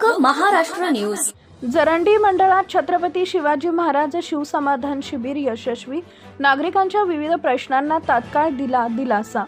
लोक महाराष्ट्र न्यूज। जरंडी मंडळात छत्रपती शिवाजी महाराज शिवसमाधान शिबिर यशस्वी, नागरिकांच्या विविध प्रश्नांना तात्काळ दिला दिलासा।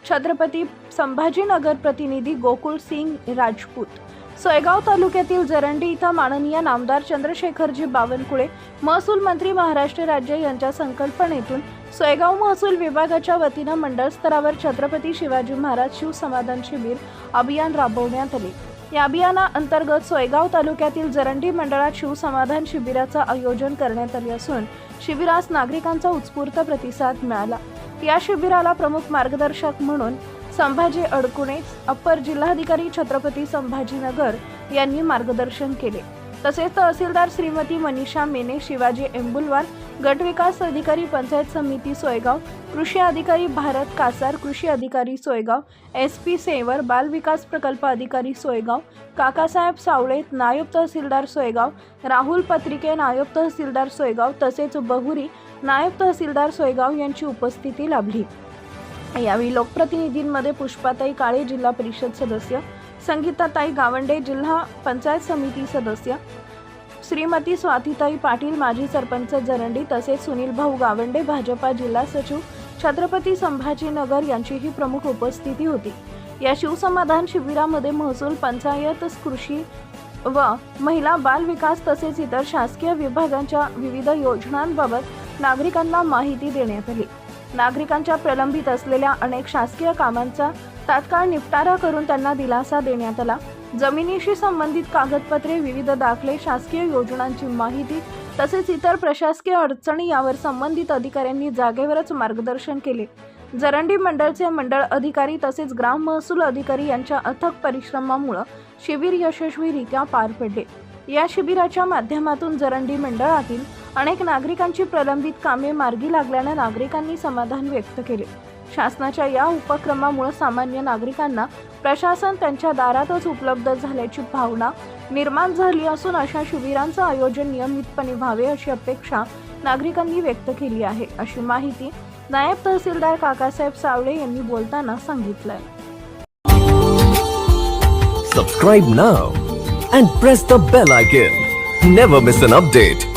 छत्रपती संभाजीनगर प्रतिनिधी गोकुळ सिंग राजपूत। सोयगाव तालुक्यातील जरंडी इथं माननीय नामदार चंद्रशेखरजी बावनकुळे महसूल मंत्री महाराष्ट्र राज्य यांच्या संकल्पनेतून सोयगाव महसूल विभागाच्या वतीने मंडळ स्तरावर छत्रपती शिवाजी महाराज शिवसमाधान शिबिर अभियान राबवण्यात आले। या अभियानाअंतर्गत सोयगाव तालुक्यातील जरंडी मंडळात शिवसमाधान शिबिराचे आयोजन करण्यात आले असून शिबिरास नागरिकांचा उत्स्फूर्त प्रतिसाद मिळाला। या शिबिराला प्रमुख मार्गदर्शक म्हणून संभाजी अडकुणे, अप्पर जिल्हाधिकारी छत्रपती संभाजीनगर यांनी मार्गदर्शन केले। तसेच तहसीलदार श्रीमती मनीषा मेने, शिवाजी एंबुलवार, गट विकास अधिकारी पंचायत समिती सोयगाव, कृषी अधिकारी भारत कासार, कृषी अधिकारी सोयगाव, SP सेवर, बाल विकास प्रकल्प अधिकारी सोयगाव, काकासाहेब सावळे, नायब तहसीलदार सोयगाव, राहुल पत्रिके, नायब तहसीलदार सोयगाव, तसेच बहुरी, नायब तहसीलदार सोयगाव यांची उपस्थिती लाभली। यावेळी लोकप्रतिनिधींमध्ये पुष्पाताई काळे, जिल्हा परिषद सदस्य, संगीताताई गावंडे, जिल्हा पंचायत समिती सदस्य, श्रीमती स्वातीताई पाटील, माजी सरपंच जरंडी, तसेच सुनील भाऊ गावंडे, भाजपा जिल्हा सचिव, छत्रपती संभाजीनगर यांचीही प्रमुख उपस्थिती होती। या शिवसमाधान शिबिरामध्ये महसूल, पंचायत, कृषी व महिला बाल विकास तसेच इतर शासकीय विभागांच्या विविध योजनांबाबत नागरिकांना माहिती देण्यात आली। नागरिकांच्या प्रलंबित असलेल्या अनेक शासकीय कामांचा तात्काळ निपटारा करून त्यांना दिलासा देण्यात आला। जमिनीशी संबंधित कागदपत्रे, विविध दाखले, शासकीय योजनांची माहिती तसेच इतर प्रशासकीय अडचणी यावर संबंधित अधिकाऱ्यांनी जागेवरच मार्गदर्शन केले। जरंडी मंडळचे मंडळ अधिकारी तसेच ग्राम महसूल अधिकारी यांच्या अथक परिश्रमामुळे शिबिर यशस्वीरित्या पार पडले। या शिबिराच्या माध्यमातून जरंडी मंडळातील अनेक नागरिकांची प्रलंबित कामे मार्गी लागल्याने नागरिकांनी समाधान व्यक्त केले। शासनाच्या या उपक्रमामुळे सामान्य नागरिकांना प्रशासन त्यांच्या दारातच उपलब्ध झाल्याची भावना निर्माण झाली असून अशा शिबिरांचे आयोजन नियमितपणे व्हावे अशी अपेक्षा नागरिकांनी व्यक्त केली आहे, अशी माहिती नायब तहसीलदार काकासाहेब सावळे यांनी बोलताना सांगितलं। Subscribe now and press the bell icon. Never miss an update.